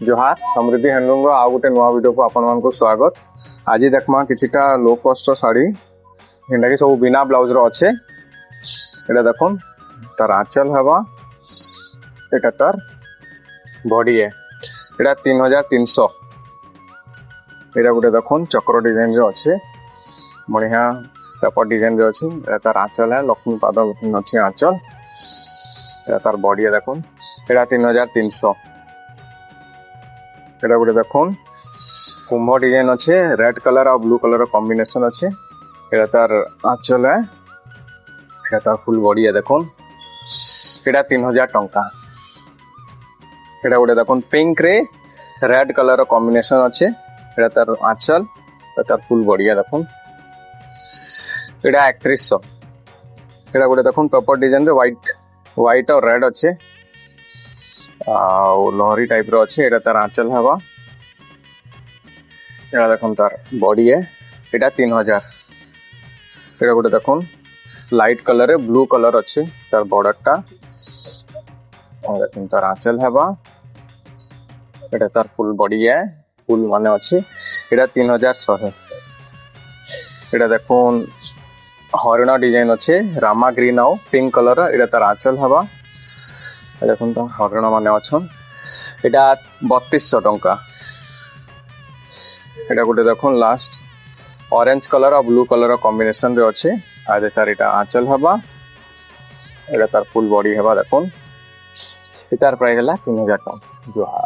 जोहार समृद्धि हैंडलूम आउ गोटे नुआ वीडियो को आपण मानक स्वागत। आज देखमा किछिटा लो कॉस्ट साड़ी जेनटा कि सब बिना ब्लाउज रो अच्छे। एटा देखुन तार आंचल हवा, एटा तार बॉडी है। एटा 3300। एटा गोटे देखुन चक्र डिजाइन रे अच्छे, बढ़िया पेपर डिजाइन रे अच्छे। एटा तार आंचल है, लक्ष्मी पाद अच्छे आंचल। एटा तार बॉडी है देखुन, एटा 3300। एटा गोटे देखुन कुंभ डिजाइन अच्छे, रेड कलर और ब्लू कलर कॉम्बिनेशन अच्छे। एटा तार आंचल है, एटा तार फुल बॉडी है देखुन, एटा 3000 टंका। एटा गोटे देखुन पिंक रे रेड कलर कॉम्बिनेशन अच्छे। एटा तार आंचल, एटा तार फुल बॉडी है देखुन, एटा 3100। एटा गोटे देखुन पेपर डिजाइन रे व्हाइट और रेड अच्छे, लहरी टाइप रो अच्छे। एटा तार आंचल हवा, एटा देखुन तार बॉडी है, एटा 3000। एटा गोटे देखुन लाइट कलर रे ब्लू कलर अच्छे, तार बॉर्डर टा। देखुन तार आंचल हवा, एटा तार फुल बॉडी है, फुल माने अच्छे। एटा 3100। एटा देखुन हरिण डिजाइन अच्छे, रामा ग्रीन आउ पिंक कलर। एटा तार आंचल हवा, देखुन तो हरिण माने अच्छन। एटा 3200 टंका। एटा गोटे देखुन लास्ट ऑरेंज कलर और ब्लू कलर कॉम्बिनेशन रे अच्छे। आज तार एटा आंचल हवा, एटा तार फुल बॉडी हवा देखुन। एटार प्राइस हला 3000 टंका।